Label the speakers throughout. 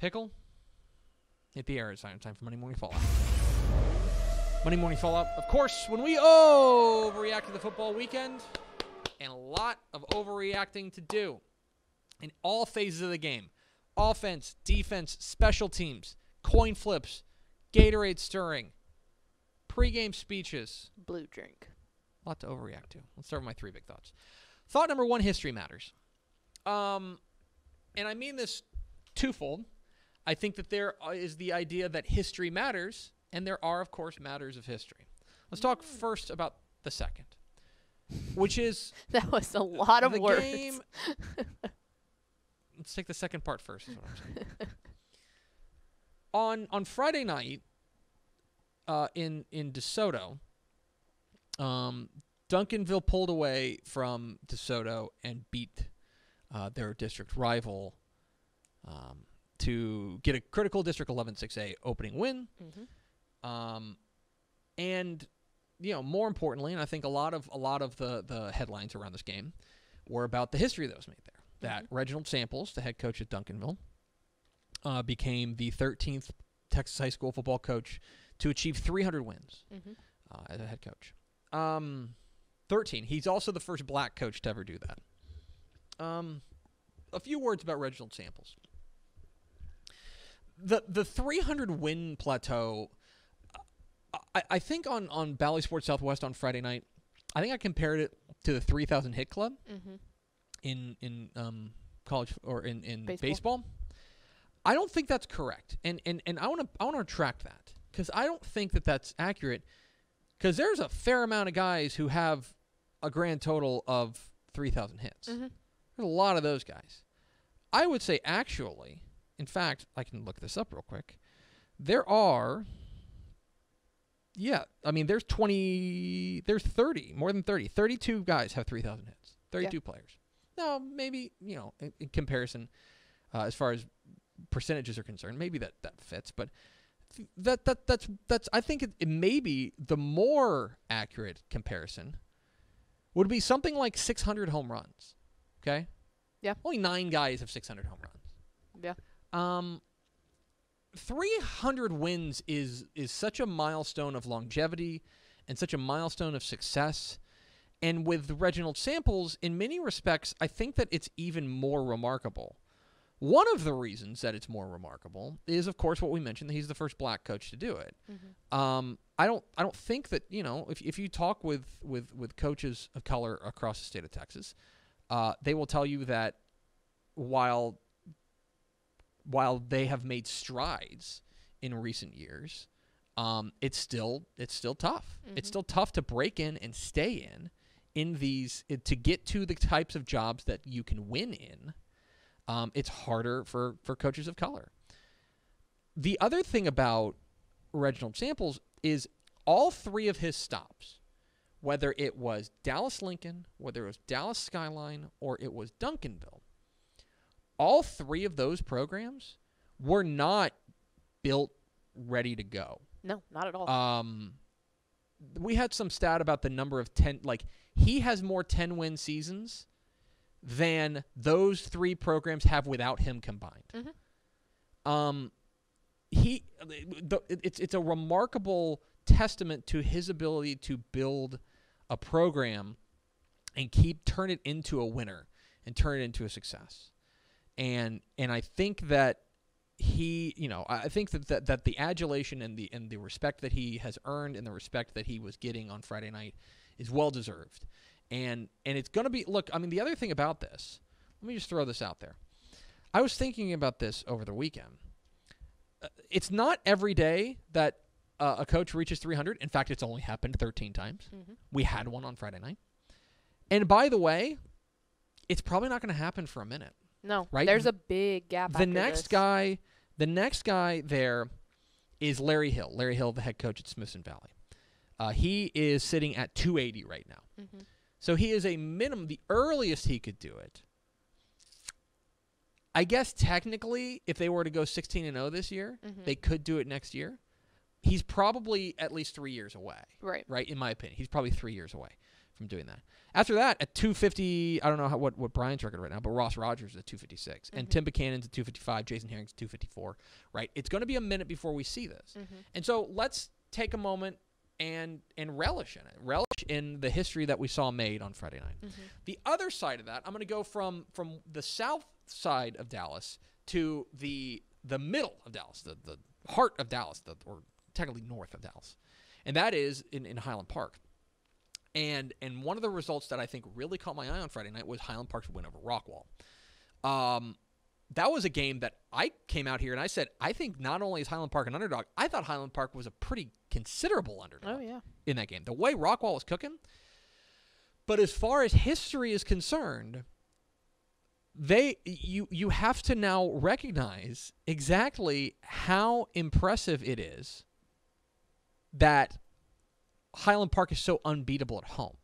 Speaker 1: Pickle, hit the air. It's time for Monday Morning Fallout. Monday Morning Fallout, of course, when we overreact to the football weekend, and a lot of overreacting to do in all phases of the game. Offense, defense, special teams, coin flips, Gatorade stirring, pregame speeches.
Speaker 2: Blue drink.
Speaker 1: A lot to overreact to. Let's start with my 3 big thoughts. Thought number 1, history matters. And I mean this twofold. I think that there is the idea that history matters, and there are, of course, matters of history. Let's talk first about the second, which is...
Speaker 2: That was a lot of words.
Speaker 1: Game. Let's take the second part first, is what I'm saying. On Friday night, in DeSoto, Duncanville pulled away from DeSoto and beat their district rival to get a critical District 11 6A opening win. Mm-hmm. And more importantly, and I think a lot of the headlines around this game were about the history that was made there. That Reginald Samples, the head coach at Duncanville, became the 13th Texas high school football coach to achieve 300 wins as a head coach. 13. He's also the first black coach to ever do that. A few words about Reginald Samples. The 300 win plateau, I think on Bally Sports Southwest on Friday night, I think I compared it to the 3,000 hit club in college or in baseball. I don't think that's correct, and I want to retract that because I don't think that that's accurate. Because there's a fair amount of guys who have a grand total of 3,000 hits. There's a lot of those guys. I would say actually, in fact, I can look this up real quick. There are, there's 30, more than 30. 32 guys have 3,000 hits. 32 players. Now, maybe, in comparison, as far as percentages are concerned, maybe that fits, but that's I think it may be the more accurate comparison would be something like 600 home runs. Okay?
Speaker 2: Yeah.
Speaker 1: Only 9 guys have 600 home runs.
Speaker 2: Yeah.
Speaker 1: 300 wins is such a milestone of longevity and such a milestone of success. And with Reginald Samples, in many respects, I think that it's even more remarkable. One of the reasons that it's more remarkable is, of course, what we mentioned, that he's the first black coach to do it. I don't think that, if you talk with coaches of color across the state of Texas, they will tell you that while they have made strides in recent years, it's still tough. It's still tough to break in and stay in these to get to the types of jobs that you can win in. It's harder for coaches of color. The other thing about Reginald Samples is all 3 of his stops, whether it was Dallas Lincoln, whether it was Dallas Skyline, or it was Duncanville, all 3 of those programs were not built ready to go.
Speaker 2: No, not at all.
Speaker 1: We had some stat about the number of 10, he has more 10-win seasons than those 3 programs have without him combined. It's a remarkable testament to his ability to build a program and turn it into a winner and turn it into a success. And I think that I think that the adulation and the respect that he has earned and the respect that he was getting on Friday night is well deserved. And it's going to be, look, the other thing about this, let me just throw this out there. I was thinking about this over the weekend. It's not every day that a coach reaches 300. In fact, it's only happened 13 times. We had one on Friday night. And by the way, it's probably not going to happen for a minute.
Speaker 2: No,
Speaker 1: right?
Speaker 2: There's a big gap.
Speaker 1: The next guy there is Larry Hill. Larry Hill, the head coach at Smithson Valley. He is sitting at 280 right now. So he is a minimum, the earliest he could do it. I guess technically, if they were to go 16-0 this year, they could do it next year. He's probably at least 3 years away.
Speaker 2: Right.
Speaker 1: Right, in my opinion. He's probably 3 years away from doing that. After that, at 250, I don't know what Brian's record right now, but Ross Rogers is at 256. And Tim Buchanan's at 255, Jason Herring's at 254, right? It's going to be a minute before we see this. And so let's take a moment and relish in it. Relish in the history that we saw made on Friday night. The other side of that, I'm going to go from the south side of Dallas to the middle of Dallas, the heart of Dallas, or technically north of Dallas. And that is in Highland Park. And one of the results that I think really caught my eye on Friday night was Highland Park's win over Rockwall. That was a game that I came out here and I said, I think not only is Highland Park an underdog, I thought Highland Park was a pretty considerable underdog in that game. The way Rockwall was cooking. But as far as history is concerned, you have to now recognize exactly how impressive it is that Highland Park is so unbeatable at home,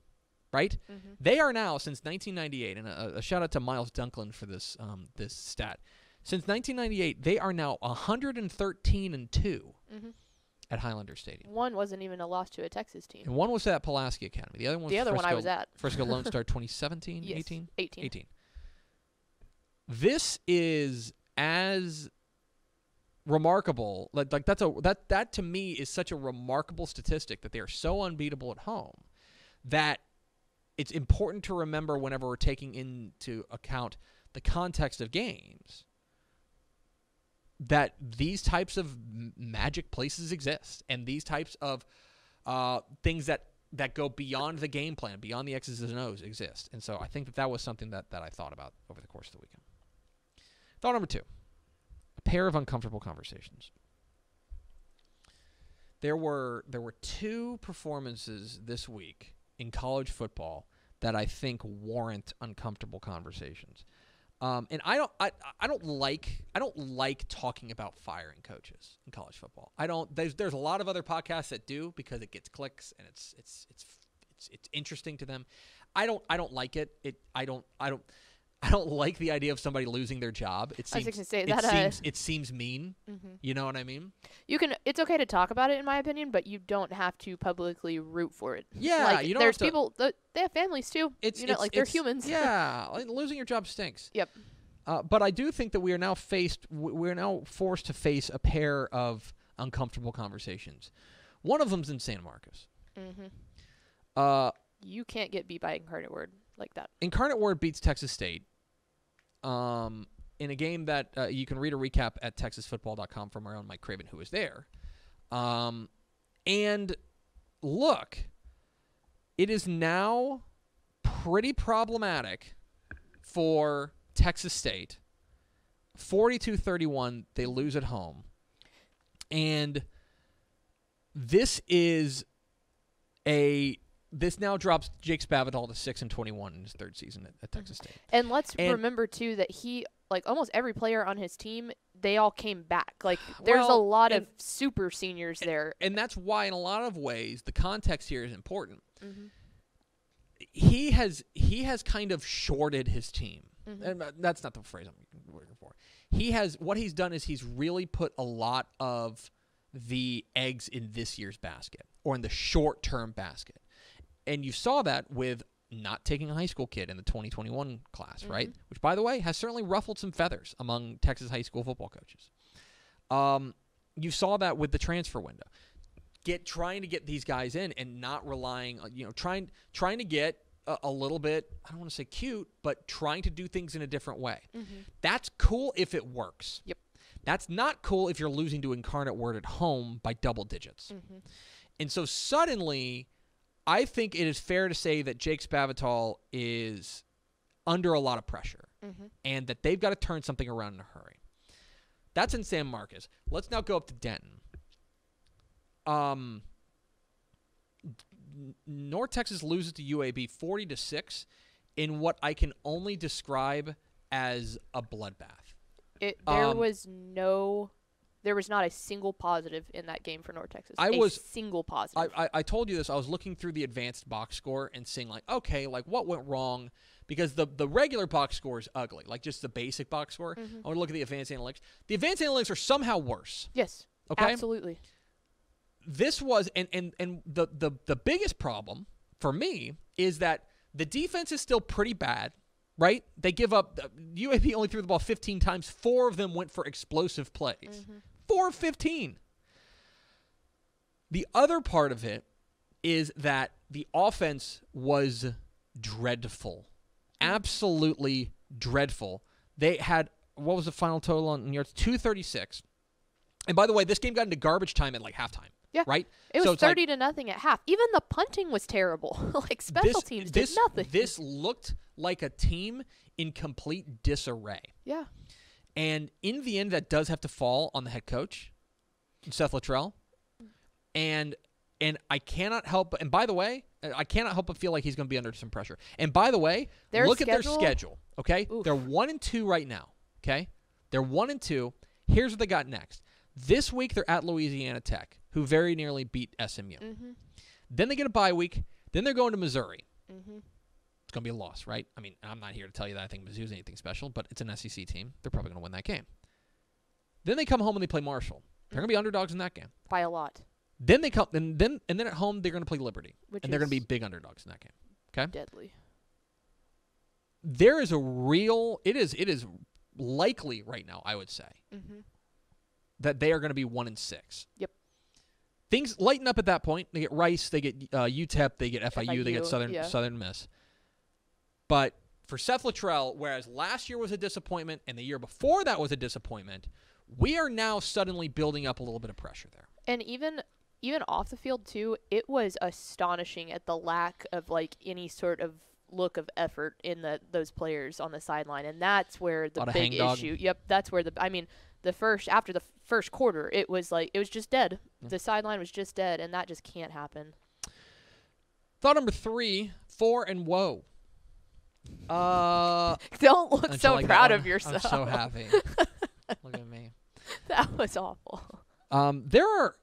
Speaker 1: right? They are now, since 1998, and a shout out to Miles Dunklin for this this stat. Since 1998, they are now 113-2 at Highlander Stadium.
Speaker 2: One wasn't even a loss to a Texas team.
Speaker 1: And one was at Pulaski Academy. The other one was
Speaker 2: the other one I was at.
Speaker 1: Frisco Lone Star 2017,
Speaker 2: yes,
Speaker 1: 18?
Speaker 2: 18.
Speaker 1: This is as remarkable, like that to me is such a remarkable statistic that they are so unbeatable at home that it's important to remember whenever we're taking into account the context of games that these types of magic places exist and these types of things that go beyond the game plan, beyond the X's and O's exist. And so I think that was something that I thought about over the course of the weekend. Thought number 2. A pair of uncomfortable conversations. There were 2 performances this week in college football that I think warrant uncomfortable conversations. And I don't like talking about firing coaches in college football. There's a lot of other podcasts that do because it gets clicks and it's interesting to them. I don't like it. I don't like the idea of somebody losing their job. It seems mean. You know what I mean?
Speaker 2: It's okay to talk about it, in my opinion, but you don't have to publicly root for it.
Speaker 1: Yeah, you don't.
Speaker 2: There's people they have families too. They're humans.
Speaker 1: Yeah, losing your job stinks.
Speaker 2: Yep.
Speaker 1: But I do think that we are now forced to face a pair of uncomfortable conversations. One of them's in San Marcos.
Speaker 2: You can't get beat by Incarnate Word like that.
Speaker 1: Incarnate Word beats Texas State. In a game that you can read a recap at texasfootball.com from our own Mike Craven, who was there. And look, it is now pretty problematic for Texas State. 42-31, they lose at home. And this now drops Jake Spavital to 6-21 in his 3rd season at Texas State.
Speaker 2: And let's remember too that he, almost every player on his team, they all came back. There's a lot of super seniors there. And that's why, in a lot of ways, the context here is important.
Speaker 1: He has kind of shorted his team. And that's not the phrase I'm looking for. What he's done is he's really put a lot of the eggs in this year's basket, or in the short-term basket. And you saw that with not taking a high school kid in the 2021 class, right? Which, by the way, has certainly ruffled some feathers among Texas high school football coaches. You saw that with the transfer window. Trying to get these guys in and not relying on, trying to get a little bit, I don't want to say cute, but trying to do things in a different way. That's cool if it works.
Speaker 2: Yep.
Speaker 1: That's not cool if you're losing to Incarnate Word at home by double digits. And so suddenly, I think it is fair to say that Jake Spavital is under a lot of pressure and that they've got to turn something around in a hurry. That's in San Marcos. Let's now go up to Denton. North Texas loses to UAB 40-6 in what I can only describe as a bloodbath.
Speaker 2: There was not a single positive in that game for North Texas. Single positive.
Speaker 1: I told you this. I was looking through the advanced box score and seeing what went wrong, because the regular box score is ugly, just the basic box score. I want to look at the advanced analytics. The advanced analytics are somehow worse.
Speaker 2: Yes.
Speaker 1: Okay.
Speaker 2: Absolutely.
Speaker 1: This was and the biggest problem for me is that the defense is still pretty bad, right? They give up. UAB only threw the ball 15 times. 4 of them went for explosive plays. Mm-hmm. 4 of 15. The other part of it is that the offense was dreadful. Absolutely dreadful. They had, what was the final total on yards? 236. And by the way, this game got into garbage time at like halftime.
Speaker 2: Yeah.
Speaker 1: Right?
Speaker 2: It was 30-0 at half. Even the punting was terrible. Like, special teams did nothing.
Speaker 1: This looked like a team in complete disarray.
Speaker 2: Yeah.
Speaker 1: And in the end, that does have to fall on the head coach, Seth Luttrell. And I cannot help but, and by the way, I cannot help but feel like he's going to be under some pressure. And by the way, look at their schedule, okay? Oof. They're 1-2 right now, okay? They're 1-2. Here's what they got next. This week, they're at Louisiana Tech, who very nearly beat SMU. Mm-hmm. Then they get a bye week. Then they're going to Missouri. Mm-hmm. It's going to be a loss, right? I mean, I'm not here to tell you that I think Mizzou's anything special, but it's an SEC team. They're probably going to win that game. Then they come home and they play Marshall. They're going to be underdogs in that game.
Speaker 2: By a lot.
Speaker 1: Then they come, and then at home they're going to play Liberty, and they're going to be big underdogs in that game. Okay,
Speaker 2: deadly.
Speaker 1: There is a real. It is likely right now, I would say, that they are going to be 1-6.
Speaker 2: Yep.
Speaker 1: Things lighten up at that point. They get Rice, they get UTEP, they get FIU, they get Southern Miss. But for Seth Luttrell, whereas last year was a disappointment and the year before that was a disappointment, we are now suddenly building up a little bit of pressure there.
Speaker 2: And even off the field too, it was astonishing at the lack of like any sort of look of effort in those players on the sideline, and that's where the big issue. Yep, that's where after the first quarter, it was just dead. Yeah. The sideline was just dead, and that just can't happen.
Speaker 1: Thought number 3, 4 and whoa.
Speaker 2: Don't look so proud of yourself.
Speaker 1: I'm so happy. Look at me.
Speaker 2: That was awful.
Speaker 1: There are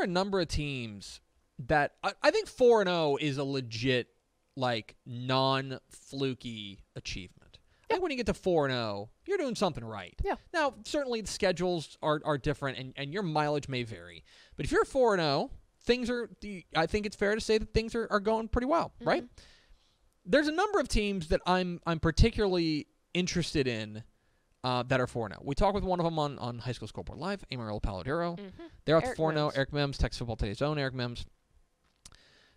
Speaker 1: a number of teams that I think 4-0 is a legit, like, non-fluky achievement. I think when you get to 4-0, you're doing something right.
Speaker 2: Yeah.
Speaker 1: Now, certainly the schedules are different, and your mileage may vary. But if you're 4-0, I think it's fair to say that things are going pretty well, right? There's a number of teams that I'm particularly interested in that are 4-0. We talked with one of them on High School Scoreboard Live, Amarillo Paladero. They're up to 4-0. Eric Mims, Texas Football Today's own Eric Mims.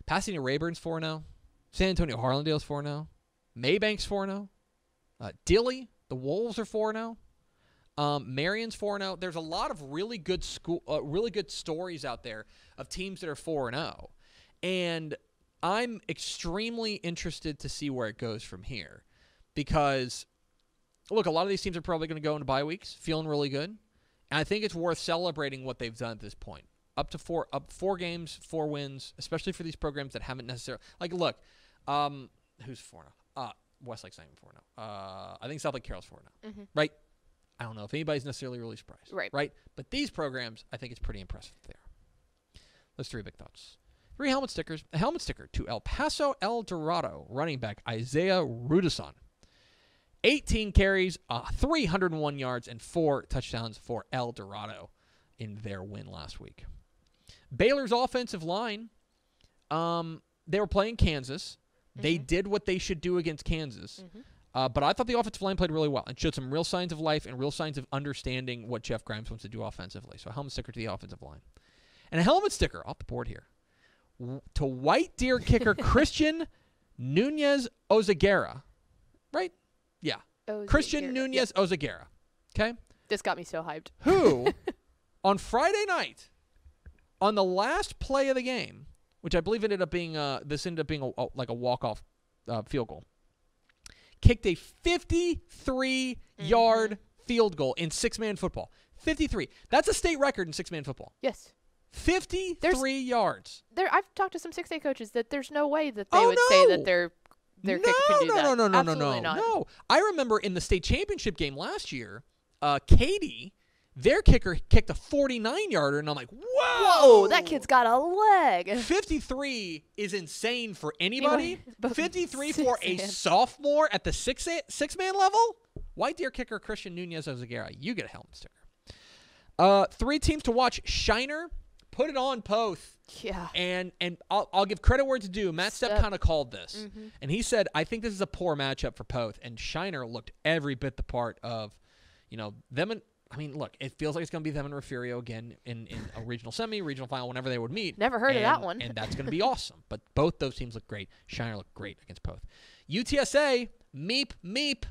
Speaker 1: Pasadena Rayburn's 4-0. San Antonio Harlandale's 4-0. Maybank's 4-0. Dilley, the Wolves are 4-0. Marion's 4-0. There's a lot of really good stories out there of teams that are 4-0. And I'm extremely interested to see where it goes from here. Because, look, a lot of these teams are probably going to go into bye weeks feeling really good. And I think it's worth celebrating what they've done at this point. Up 4 games, 4 wins, especially for these programs that haven't necessarily... Like, look, who's 4-0? Westlake's not even 4-0. I think South Lake Carroll's 4-0. Right? I don't know if anybody's necessarily really surprised. Right? But these programs, I think it's pretty impressive there. Those 3 big thoughts. 3 helmet stickers. A helmet sticker to El Paso El Dorado running back Isaiah Rudison. 18 carries, 301 yards, and 4 touchdowns for El Dorado in their win last week. Baylor's offensive line, they were playing Kansas. They did what they should do against Kansas. But I thought the offensive line played really well and showed some real signs of life and real signs of understanding what Jeff Grimes wants to do offensively. So a helmet sticker to the offensive line. And a helmet sticker off the board here to White Deer kicker Christian Nunez Ozaguera. Right? Yeah. Christian Nunez Ozaguera. Okay?
Speaker 2: This got me so hyped.
Speaker 1: Who, on Friday night, on the last play of the game, which I believe ended up being a walk-off field goal, kicked a 53-yard field goal in 6-man football. 53. That's a state record in 6-man football.
Speaker 2: Yes.
Speaker 1: 53 yards.
Speaker 2: I've talked to some 6A coaches that there's no way that they would say that their kicker can do that.
Speaker 1: No. I remember in the state championship game last year, Katie, their kicker kicked a 49-yarder, and I'm like, whoa!
Speaker 2: That kid's got a leg.
Speaker 1: 53 is insane for anybody. 53 for a sophomore at the six-man level? White Deer kicker Christian Nunez Ozaguera. You get a helmet sticker. 3 teams to watch. Shiner put it on Poth.
Speaker 2: Yeah.
Speaker 1: And I'll give credit where it's due. Matt Stepp kind of called this. And he said, I think this is a poor matchup for Poth. And Shiner looked every bit the part of, them and, look, it feels like it's going to be them and Refugio again in a regional semi, regional final, whenever they would meet.
Speaker 2: Never heard of that one.
Speaker 1: And that's going to be awesome. But both those teams look great. Shiner looked great against Poth. UTSA, meep.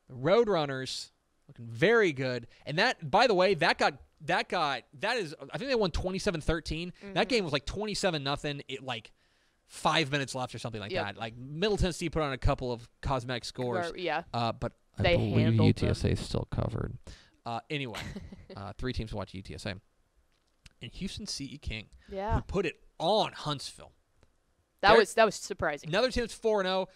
Speaker 1: The Roadrunners looking very good. And that, by the way, that is, I think they won 27-13. That game was like 27-0. It like 5 minutes left or something like that. Like Middle Tennessee put on a couple of cosmetic scores. But
Speaker 2: they handled
Speaker 1: UTSA is still covered. Anyway, 3 teams to watch UTSA. And Houston CE King, who put it on Huntsville.
Speaker 2: That was surprising.
Speaker 1: Another team that's 4-0.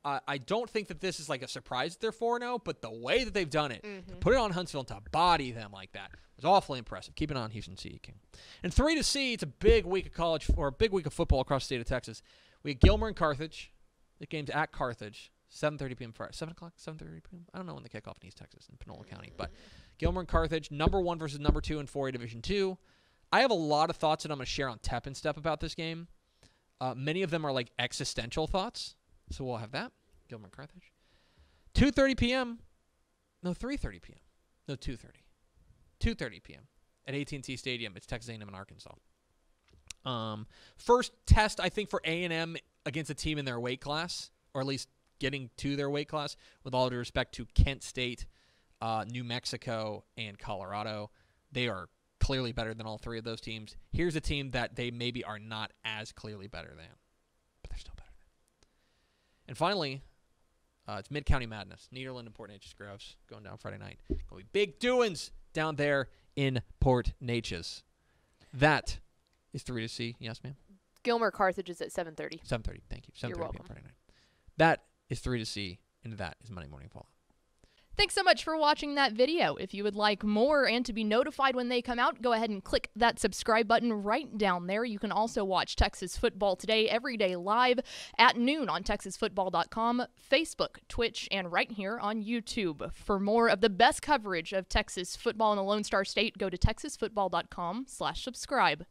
Speaker 1: I don't think that this is like a surprise that they're 4-0, but the way that they've done it, to put it on Huntsville and to body them like that was awfully impressive. Keep an eye on Houston CE King. And 3 to see, it's a big week of college or a big week of football across the state of Texas. We have Gilmer and Carthage. The game's at Carthage, 7:30 p.m. Friday. 7 o'clock, 7:30 p.m. I don't know when the kickoff in East Texas in Panola County, but Gilmer and Carthage, number 1 versus number 2 in 4A Division II. I have a lot of thoughts that I'm going to share on Tep and Step about this game. Many of them are like existential thoughts, so we'll have that. Gilmer and Carthage. 2:30 p.m. No, 3:30 p.m. No, 2:30. 2:30 p.m. at AT&T Stadium. It's Texas A&M and Arkansas. First test, I think, for A&M against a team in their weight class, or at least getting to their weight class, with all due respect to Kent State, New Mexico, and Colorado. They are clearly better than all 3 of those teams. Here's a team that they maybe are not as clearly better than, but they're still better than. And finally, it's Mid-County Madness. Nederland and Port Neches Groves going down Friday night. Going to be big doings down there in Port Neches. That is 3 to see. Yes, ma'am?
Speaker 2: Gilmer Carthage is at 7:30.
Speaker 1: 7:30. Thank you. 7:30
Speaker 2: You're welcome.
Speaker 1: p.m. Friday night. That is 3 to see, and that is Monday Morning Fallout.
Speaker 3: Thanks so much for watching that video. If you would like more and to be notified when they come out, go ahead and click that subscribe button right down there. You can also watch Texas Football Today every day live at noon on TexasFootball.com, Facebook, Twitch, and right here on YouTube. For more of the best coverage of Texas football in the Lone Star State, go to TexasFootball.com/subscribe.